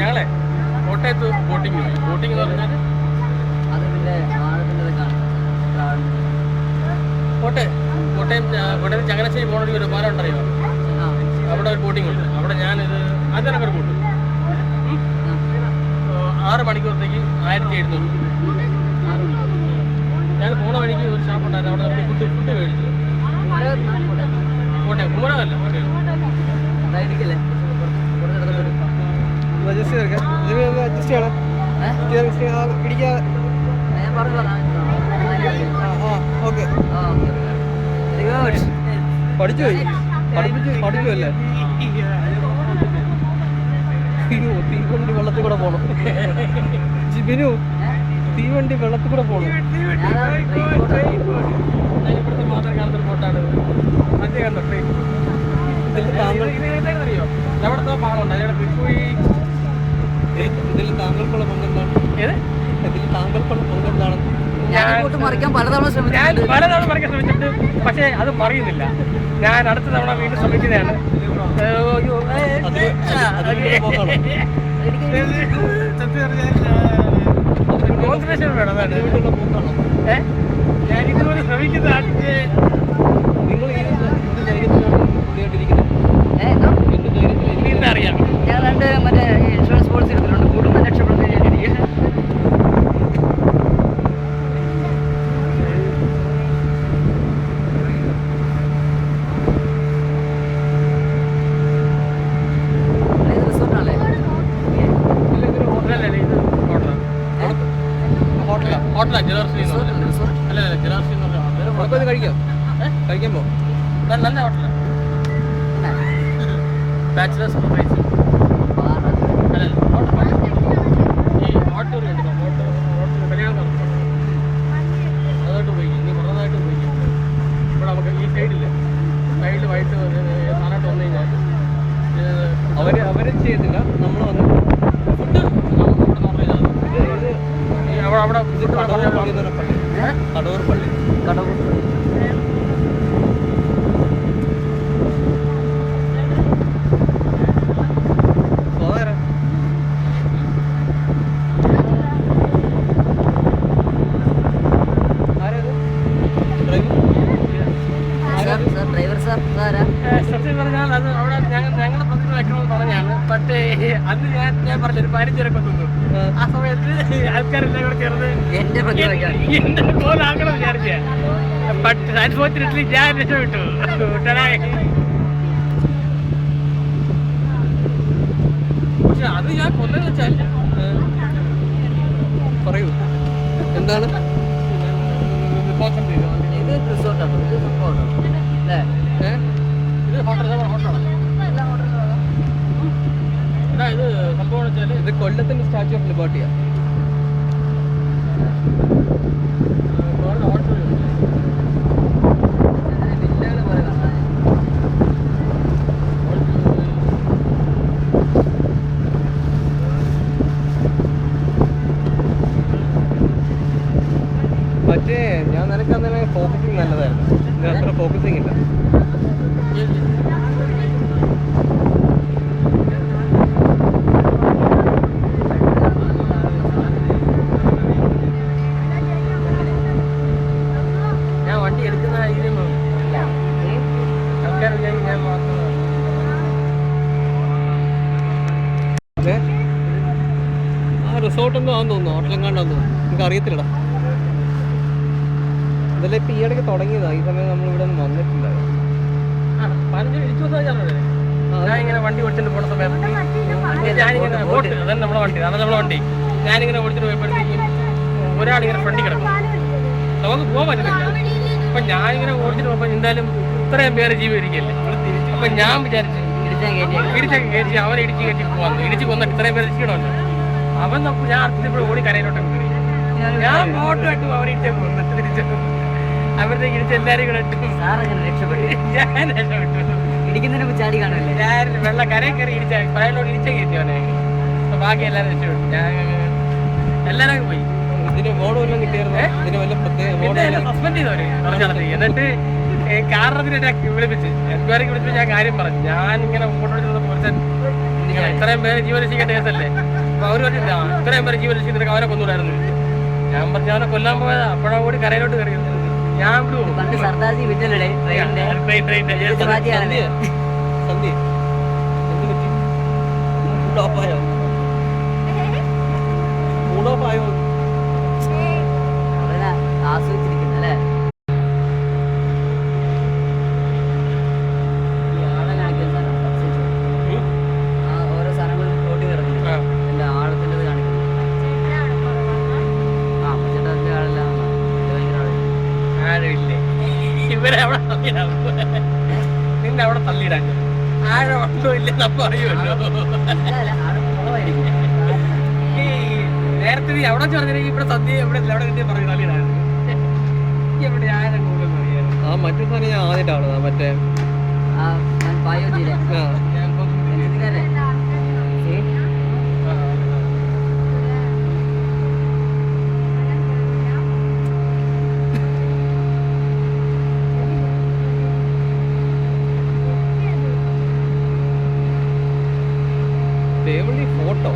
ഞങ്ങളെ കോട്ടയത്ത് ബോട്ടിങ് പോയി. ബോട്ടിംഗ് എന്ന് പറഞ്ഞാൽ അത് പിന്നെ കോട്ടയം ചങ്ങനാശ്ശേരി പോകണ ഒരു പാലം ഉണ്ടറിയോ? അവിടെ ഒരു ബോട്ടിംഗ് ഉണ്ട്. അവിടെ ഞാനിത് ആദ്യം കൂടെ കൂട്ടും 6 മണിക്കൂറത്തേക്ക് 1700. ഞാൻ പോണ വഴിക്ക് ഒരു ഷാപ്പ് ഉണ്ടായിരുന്നു. അവിടെ ഫുഡ് മേടിച്ചു. കോട്ടയം കുമരകല്ല പഠിച്ചു പഠിക്കുമല്ലേ? തീവണ്ടി വെള്ളത്തിൽ കൂടെ പോണം. ജിബിനു തീവണ്ടി വെള്ളത്തിൽ കൂടെ പോണം. ഇവിടുത്തെ മാത്രം കാണുന്നൊരു ബോട്ടാണ്. അറിയോ എവിടത്തെ പാടുണ്ട്? ഇതിൽ താങ്കൾക്കുള്ള പങ്കെന്താണ്? ഇതിൽ താങ്കൾക്കുള്ള പങ്കെന്താണ്? ഞാൻ പലതവണ ശ്രമിച്ചിട്ടുണ്ട്. പക്ഷേ അത് പറയുന്നില്ല. ഞാൻ അടുത്ത തവണ വീണ്ടും ശ്രമിക്കുന്നതാണ്. കോൺസെൻട്രേഷൻ വേണം. ഞാൻ ഇതുപോലെ ശ്രമിക്കുന്നതാണ്. നിങ്ങൾ അറിയാം, ഞാൻ മറ്റേ ഇൻഷുറൻസ് പോളിസി എടുത്തിട്ടുണ്ട്. കുടുംബം രക്ഷപ്പെടുന്ന കഴിക്കാൻ പോ. നല്ല ഹോട്ടലാണ്. ബാച്ചിലേഴ്സ് പ്രൈസ് ഈ ഓട്ടോറി ഉണ്ട്. ഓട്ടോ കല്യാണം നടത്തും. അതായിട്ട് പോയി. ഇനി പുറത്തായിട്ട് പോയി. ഇവിടെ നമുക്ക് ഈ സൈഡിൽ വൈകിട്ട് സാധനമായിട്ട് വന്നു കഴിഞ്ഞാൽ അവരും ചെയ്തില്ല. നമ്മൾ വന്ന് ഫുഡ് നമുക്ക് ഇവിടെ അവിടെ കടൂർ പള്ളി സത്യം പറഞ്ഞാൽ അത് അവിടെ ഞങ്ങളുടെ പത്രത്തിൽ വെക്കണമെന്ന് പറഞ്ഞാണ്. പക്ഷേ അന്ന് ഞാൻ പറഞ്ഞൊരു 15 രൂപ തന്നു. ആ സമയത്ത് ആൾക്കാരെല്ലാം കൂടെ ചേർന്ന് എന്റെ കോലാക്കണം വിചാരിച്ച. ബട്ട് അൺഫോർച്ചുനേറ്റ്ലി ഞാൻ രക്ഷപ്പെട്ടു. പക്ഷെ അത് ഞാൻ കൊല്ലെന്ന് വെച്ചാൽ പറയൂ എന്താണ്? ഇത് റിസോർട്ടാണ്. ഇത് സംഭവമാണ് അല്ലേ? ഇത് ഹോട്ടലാണ്. ഇത് സംഭവം വെച്ചാൽ ഇത് കൊല്ലത്തിന്റെ സ്റ്റാച്യു ഓഫ് ലിബർട്ടിയാ. മറ്റേ ഞാൻ നിനക്ക് അന്നേരം ഫോക്കസിങ് നല്ലതായിരുന്നു. ഇത് അത്ര ഫോക്കസിങ് ഇല്ല. ഞാൻ വണ്ടി എടുക്കുന്ന ആൾക്കാർ ഞാൻ അതെ ആ റിസോർട്ടൊന്നും ആണെന്ന് തോന്നുന്നു. ഹോട്ടലെങ്ങാണ്ടാന്ന് തോന്നുന്നു. നമുക്ക് അറിയത്തില്ലടാ. ഇതെല്ലാം ഇപ്പം ഈയിടയ്ക്ക് തുടങ്ങിയതാണ്. ഈ സമയം നമ്മൾ ഇവിടെ ഒന്നും വന്നിട്ടില്ല. ഞാനിങ്ങനെ വണ്ടി ഓടിച്ചിട്ട് പോണ സമയത്ത് ഞാനിങ്ങനെ ബോട്ട് അതന്നെ നമ്മളെ വണ്ടി ഞാനിങ്ങനെ ഓടിച്ചിട്ട് പോയപ്പോഴത്തേക്കും ഒരാളിങ്ങനെ ഫ്രണ്ടിൽ കിടക്കും. നമുക്ക് പോകാൻ പറ്റുന്നില്ല. അപ്പൊ ഞാനിങ്ങനെ ഓടിച്ചിട്ട് പോയപ്പോൾ എന്തായാലും ഇത്രയും പേര് ജീവിരിക്കല്ലേ. അപ്പൊ ഞാൻ വിചാരിച്ചു ഇടിച്ചൊക്കെ കയറ്റി അവനെ ഇടിച്ച് കയറ്റി പോവാന്ന്. ഇടിച്ച് കൊന്നിട്ട് ഇത്രയും പേര് രക്ഷിക്കണമല്ലോ. അവൻ നമുക്ക് ഞാൻ അടുത്തിപ്പോൾ ഓടി കരയിലോട്ടൊക്കെ കയറി. ഞാൻ ബോട്ടുമായിട്ട് അവനെ ഇടിച്ചൊക്കെ കൊന്നിട്ട് തിരിച്ചു. അവിടത്തേക്ക് ഇടിച്ച് എല്ലാവരും കൂടെ ഇട്ടു. രക്ഷപ്പെട്ടു. ഞാൻ രക്ഷപ്പെട്ടു. ഇടിക്കുന്നതിന് ചാടി കാണുമല്ലേ? ഞാൻ വെള്ളം കരയിൽ കയറി ഇടിച്ച പഴയലോട് ഇടിച്ച കയറ്റി അവനെ. അപ്പൊ ബാക്കി എല്ലാവരും രക്ഷപ്പെട്ടു. ഞാൻ എല്ലാവരും പോയി. ഇതിന് ബോർഡ് വല്ലതും കിട്ടിയായിരുന്നു. ഇതിന് വല്ല പ്രത്യേക സസ്പെൻഡ് ചെയ്തവര് പറഞ്ഞ. എന്നിട്ട് കാരണത്തിനിടയ്ക്ക് വിളിപ്പിച്ച് എൻക്വയറിക്ക് വിളിപ്പിച്ച് ഞാൻ കാര്യം പറഞ്ഞു. ഞാൻ ഇങ്ങനെ ഫോട്ടോ എടുത്തിരുന്ന പോലീസൻ ഇത്രയും പേര് ജീവരക്ഷിക്കേണ്ട കേസല്ലേ. അപ്പൊ അവര് പറഞ്ഞില്ല ഇത്രയും പേര് ജീവരക്ഷിച്ചിട്ട് അവരെ കൊന്നുകൂടായിരുന്നു. ഞാൻ പറഞ്ഞു അവനെ കൊല്ലാൻ പോയതാ. അപ്പോഴാ കൂടി കരയിലോട്ട് കയറി. ഞാൻ വിടുവോ? സർദാർജി വിറ്റല്ലേ ട്രെയിനിന്റെ സന്ധ്യ എന്ത് പറ്റി? മൂഡോഫായോ? മൂഡോഫായോ? അവരെ ആസ്വദിച്ചിരിക്കുന്നു അല്ലേ? ഈ ആളെ കാണിക്കുന്ന സാധനം ഓരോ സാധനങ്ങളും റോട്ടിൽ കിടക്കുന്നു. എന്റെ ആഴത്തിൻ്റെ കാണിക്കുന്നു. ആ പച്ചട്ട ആളെല്ലാം ഭയങ്കര ആഴമില്ലേ ഇവരെ അവിടെ തള്ളിയിടാൻ നിന്നെ അവിടെ തള്ളിയിടാൻ ആഴം ഉണ്ടോ ഇല്ലെന്ന് അപ്പൊ അറിയുമല്ലോ. ഈ നേരത്തെ നീ അവിടെ പറഞ്ഞില്ലെങ്കിൽ ഇവിടെ സദ്യ എവിടെ അവിടെ കിട്ടിയ പറഞ്ഞു തള്ളിയിടായിരുന്നു. എവിടെ ആഴം കൂടുതൽ അറിയാം. ആ മറ്റേ സാധനം ഞാൻ ആദ്യമായിട്ടാണ് മറ്റേ പായോജിയിലെ ഞാൻ എന്തിനല്ലേ ടേബിളിൽ ഫോട്ടോ